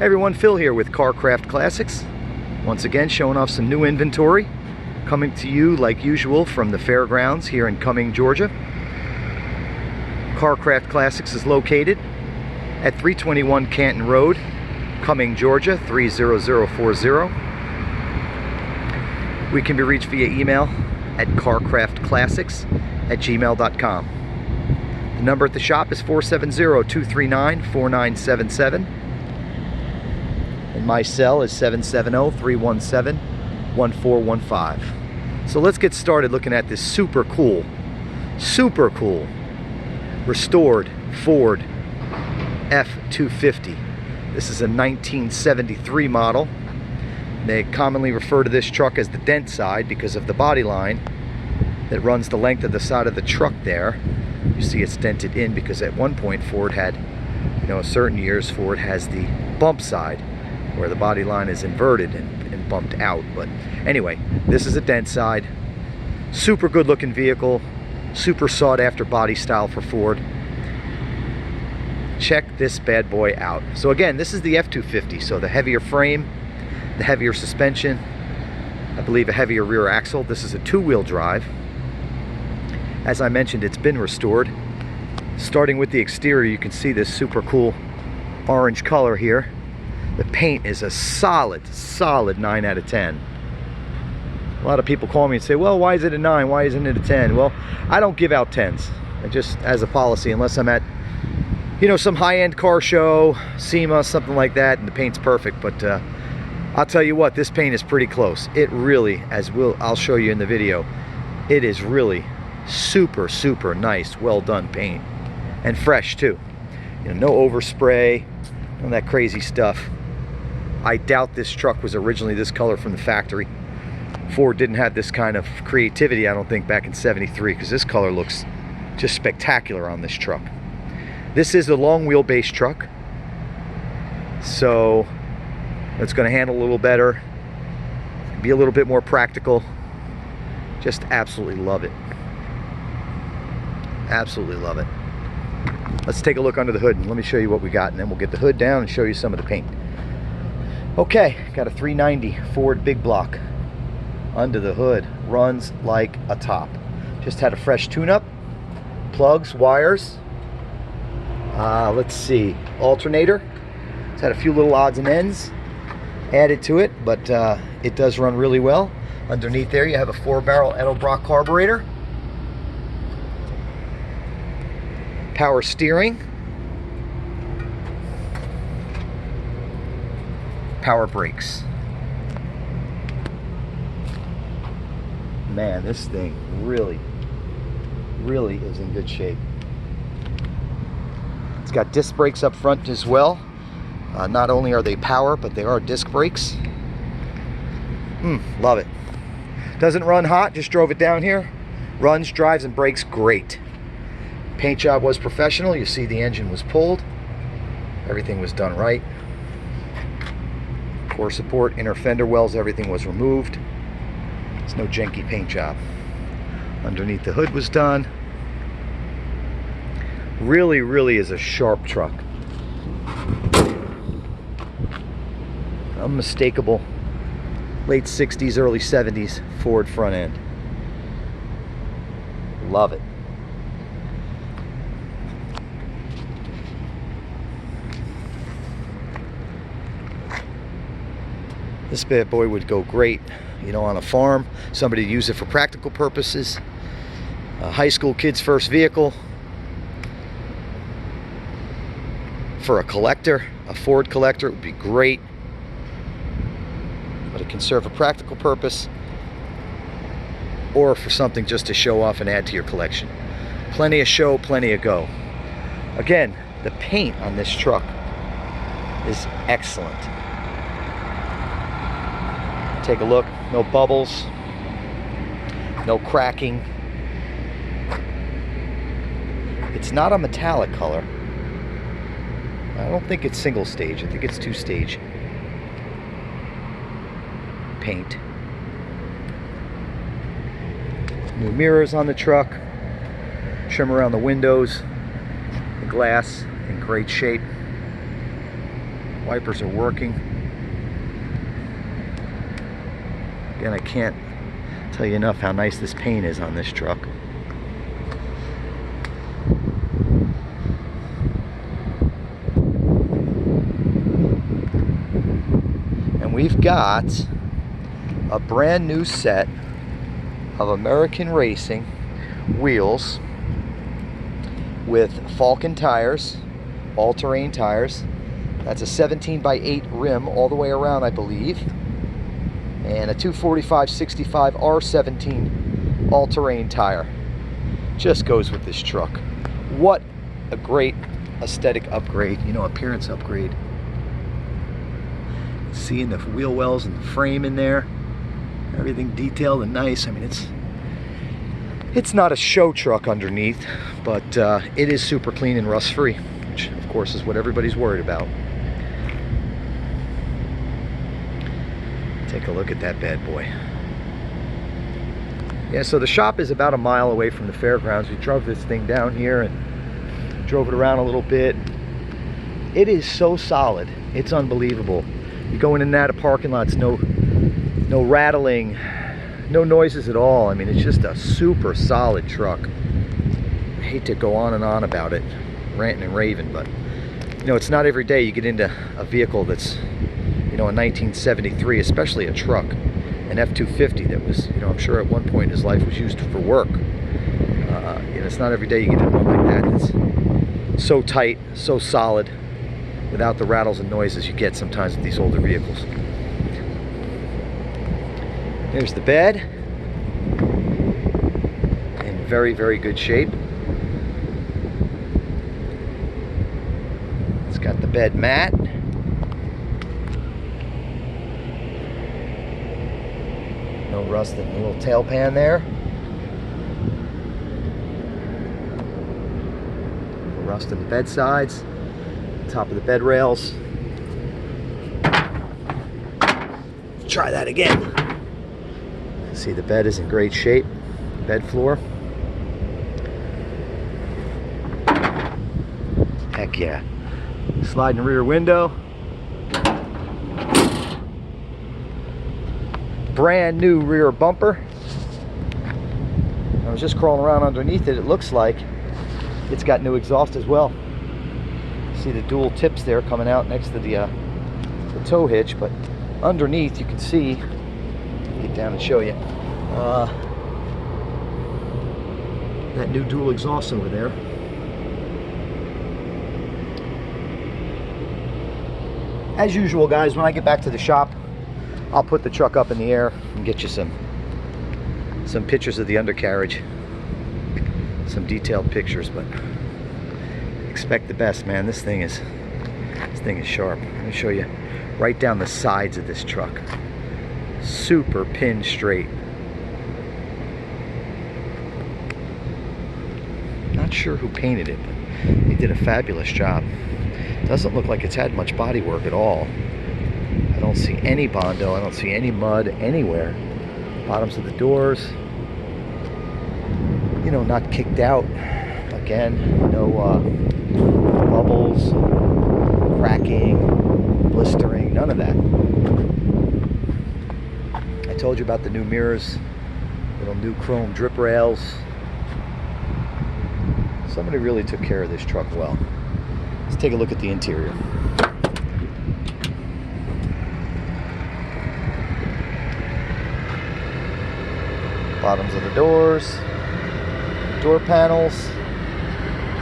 Hey everyone, Phil here with Carcraft Classics. Once again, showing off some new inventory. Coming to you like usual from the fairgrounds here in Cumming, Georgia. Carcraft Classics is located at 321 Canton Road, Cumming, Georgia 30040. We can be reached via email at carcraftclassics@gmail.com. The number at the shop is 470-239-4977. And my cell is 770-317-1415. So let's get started looking at this super cool restored Ford F250. This is a 1973 model. They commonly refer to this truck as the dent side because of the body line that runs the length of the side of the truck there. You see it's dented in because at one point Ford had, certain years Ford has the bump side where the body line is inverted and bumped out. But anyway, this is a dent side. Super good looking vehicle, super sought after body style for Ford. Check this bad boy out. So again, this is the F250, so the heavier frame, the heavier suspension, I believe a heavier rear axle. This is a two-wheel drive. As I mentioned, it's been restored. Starting with the exterior, you can see this super cool orange color here. The paint is a solid 9 out of 10. A lot of people call me and say, well, why is it a 9? Why isn't it a 10? Well, I don't give out 10s. I just, as a policy, unless I'm at, some high-end car show, SEMA, something like that, and the paint's perfect. But I'll tell you what, this paint is pretty close. It really, I'll show you in the video, it is really super nice, well done paint. And fresh too. No overspray, none of that crazy stuff. I doubt this truck was originally this color from the factory. Ford didn't have this kind of creativity, I don't think, back in '73, because this color looks just spectacular on this truck. This is a long wheelbase truck, so it's going to handle a little better, be a little bit more practical. Just absolutely love it. Absolutely love it. Let's take a look under the hood and let me show you what we got, and then we'll get the hood down and show you some of the paint. Okay, got a 390 Ford big block. Under the hood, runs like a top. Just had a fresh tune-up, plugs, wires. Let's see, alternator. It's had a few little odds and ends added to it, but it does run really well. Underneath there, you have a 4-barrel Edelbrock carburetor. Power steering, power brakes. Man, this thing really is in good shape. It's got disc brakes up front as well. Not only are they power, but they are disc brakes. Love it. Doesn't run hot, just drove it down here. Runs, drives, and brakes great. Paint job was professional. You see the engine was pulled. Everything was done right. Core support, inner fender wells, everything was removed. It's no janky paint job. Underneath the hood was done. Really is a sharp truck. Unmistakable late 60s, early 70s Ford front end. Love it. This bad boy would go great, on a farm. Somebody to use it for practical purposes. A high school kid's first vehicle. For a collector, a Ford collector, it would be great. But it can serve a practical purpose, or for something just to show off and add to your collection. Plenty of show, plenty of go. Again, the paint on this truck is excellent. Take a look, no bubbles, no cracking. It's not a metallic color. I don't think it's single stage, I think it's two-stage paint. New mirrors on the truck, trim around the windows, the glass in great shape. Wipers are working. Again, I can't tell you enough how nice this paint is on this truck. And we've got a brand new set of American Racing wheels with Falcon tires, all-terrain tires. That's a 17x8 rim all the way around, I believe. And a 245/65 R17 all-terrain tire. Just goes with this truck. What a great aesthetic upgrade, you know, appearance upgrade. Seeing the wheel wells and the frame in there. Everything detailed and nice. I mean, it's not a show truck underneath, but it is super clean and rust-free, which of course is what everybody's worried about. Take a look at that bad boy. Yeah, so the shop is about a mile away from the fairgrounds. We drove this thing down here and drove it around a little bit. It is so solid. It's unbelievable. You go in and out of parking lots, no rattling, no noises at all. I mean, it's just a super solid truck. I hate to go on and on about it, ranting and raving, but you know, it's not every day you get into a vehicle that's, you know, a 1973, especially a truck, an F250 that was, you know, I'm sure at one point in his life was used for work. You know, it's not every day you get into one like that that's so tight, so solid, without the rattles and noises you get sometimes with these older vehicles. There's the bed, in very, very good shape. It's got the bed mat. No rust in the little tail pan there. No rust in the bed sides, top of the bed rails. Try that again. See, the bed is in great shape. Bed floor. Heck yeah. Sliding rear window. Brand new rear bumper. I was just crawling around underneath it. It looks like it's got new exhaust as well. See the dual tips there coming out next to the tow hitch, but underneath you can see, get down and show you, that new dual exhaust over there. As usual, guys, when I get back to the shop, I'll put the truck up in the air and get you some pictures of the undercarriage, some detailed pictures, but expect the best, man. This thing is sharp. Let me show you right down the sides of this truck. Super pin straight. Not sure who painted it, but he did a fabulous job. Doesn't look like it's had much body work at all. I don't see any Bondo. I don't see any mud anywhere. Bottoms of the doors, you know, not kicked out. Again, no bubbles, cracking, blistering, none of that. I told you about the new mirrors, little new chrome drip rails. Somebody really took care of this truck well. Let's take a look at the interior. Bottoms of the doors, door panels,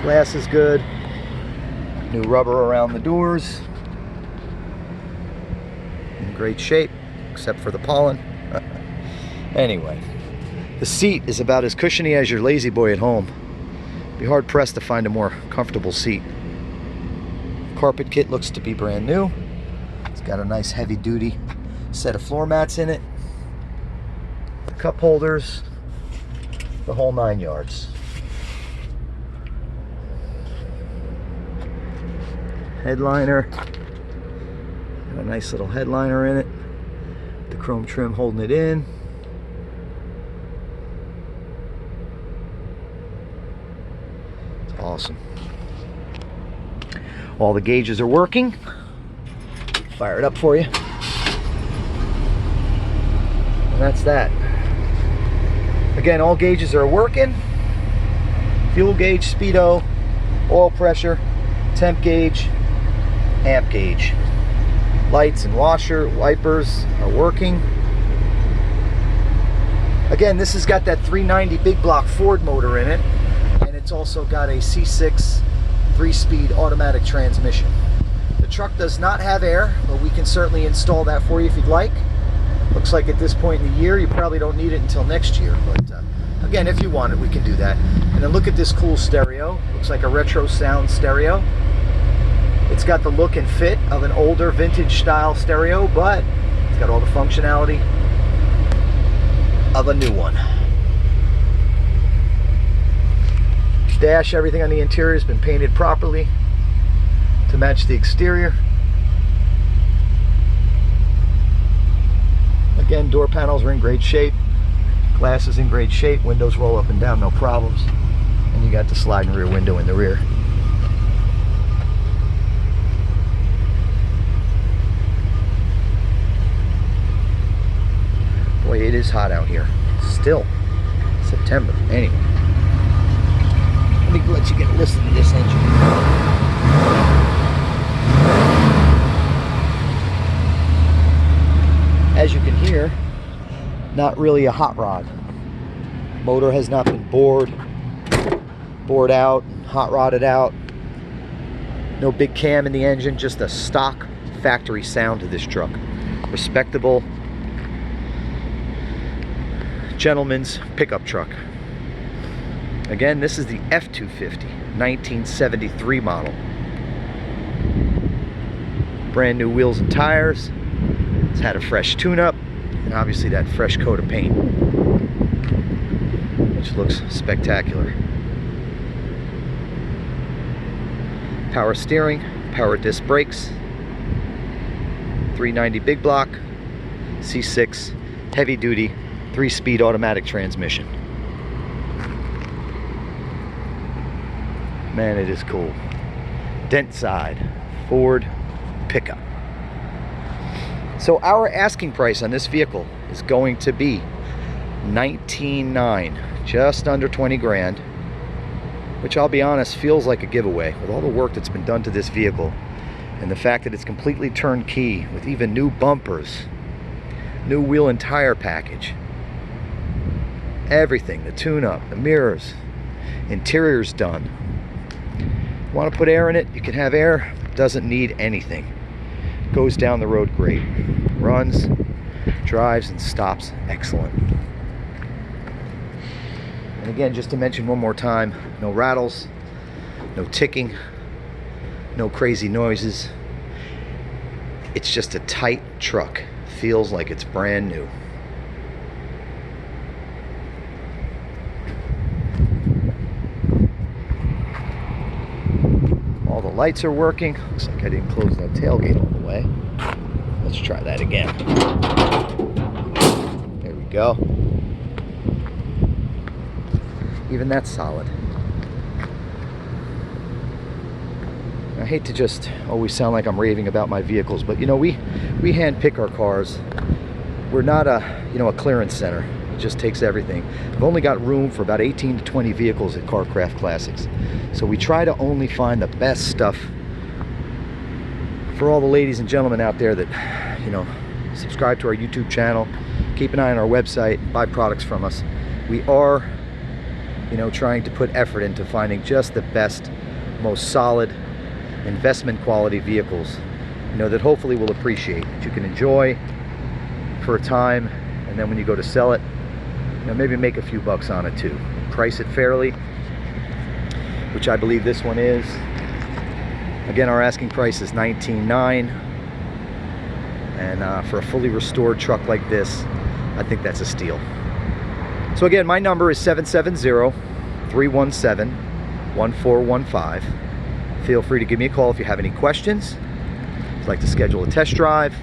glass is good. New rubber around the doors. In great shape, except for the pollen. Anyway, the seat is about as cushiony as your Lazy Boy at home. Be hard pressed to find a more comfortable seat. Carpet kit looks to be brand new. It's got a nice heavy duty set of floor mats in it. Cup holders, the whole 9 yards. Headliner, got a nice little headliner in it. The chrome trim holding it in. It's awesome. All the gauges are working. Fire it up for you. And that's that. Again, all gauges are working. Fuel gauge, speedo, oil pressure, temp gauge, amp gauge. Lights and washer, wipers are working. Again, this has got that 390 big block Ford motor in it, and it's also got a C6 3-speed automatic transmission. The truck does not have air, but we can certainly install that for you if you'd like. Looks like at this point in the year, you probably don't need it until next year, but again, if you want it, we can do that. And then look at this cool stereo. Looks like a retro sound stereo. It's got the look and fit of an older vintage style stereo, but it's got all the functionality of a new one. Dash, everything on the interior has been painted properly to match the exterior. Again, door panels are in great shape. Glass is in great shape. Windows roll up and down, no problems. And you got the sliding rear window in the rear. Boy, it is hot out here. Still September. Anyway, let me let you get a listen to this engine. As you can hear, not really a hot rod. Motor has not been bored out, hot rodded out. No big cam in the engine, just a stock factory sound to this truck. Respectable gentleman's pickup truck. Again, this is the F250, 1973 model. Brand new wheels and tires. It's had a fresh tune-up, and obviously that fresh coat of paint, which looks spectacular. Power steering, power disc brakes, 390 big block, C6 heavy duty 3-speed automatic transmission. Man, it is cool. Dent side, Ford pickup. So our asking price on this vehicle is going to be $19,900, just under 20 grand, which I'll be honest feels like a giveaway with all the work that's been done to this vehicle and the fact that it's completely turnkey with even new bumpers, new wheel and tire package, everything, the tune-up, the mirrors, interior's done. Want to put air in it? You can have air. Doesn't need anything. Goes down the road great. Runs, drives, and stops excellent. And again, just to mention one more time, no rattles, no ticking, no crazy noises. It's just a tight truck. Feels like it's brand new. All the lights are working. Looks like I didn't close that tailgate all the way. Let's try that again. There we go. Even that's solid. I hate to just always sound like I'm raving about my vehicles, but you know, we hand pick our cars. We're not a clearance center. It just takes everything. We've only got room for about 18 to 20 vehicles at Carcraft Classics. So we try to only find the best stuff for all the ladies and gentlemen out there that, subscribe to our YouTube channel, keep an eye on our website, buy products from us. We are, trying to put effort into finding just the best, most solid, investment quality vehicles, that hopefully will appreciate, that you can enjoy for a time, and then when you go to sell it, maybe make a few bucks on it too. Price it fairly, which I believe this one is. Again, our asking price is $19,900, and for a fully restored truck like this, I think that's a steal. So again, my number is 770-317-1415. Feel free to give me a call if you have any questions. If you'd like to schedule a test drive,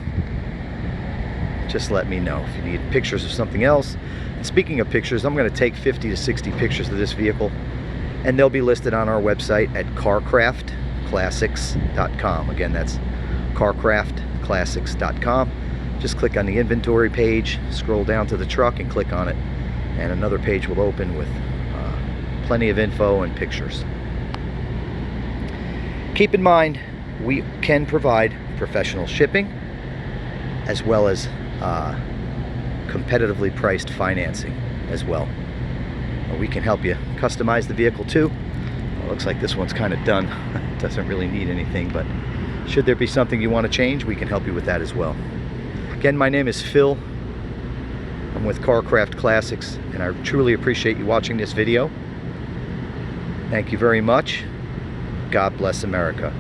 just let me know. If you need pictures of something else. And speaking of pictures, I'm going to take 50 to 60 pictures of this vehicle, and they'll be listed on our website at carcraftclassics.com. Again, that's Carcraft carcraftclassics.com. Just click on the inventory page, scroll down to the truck and click on it, and another page will open with plenty of info and pictures. Keep in mind, we can provide professional shipping as well as competitively priced financing as well. We can help you customize the vehicle too. Well, looks like this one's kind of done. It doesn't really need anything, but should there be something you want to change, we can help you with that as well. Again, my name is Phil. I'm with Carcraft Classics, and I truly appreciate you watching this video. Thank you very much. God bless America.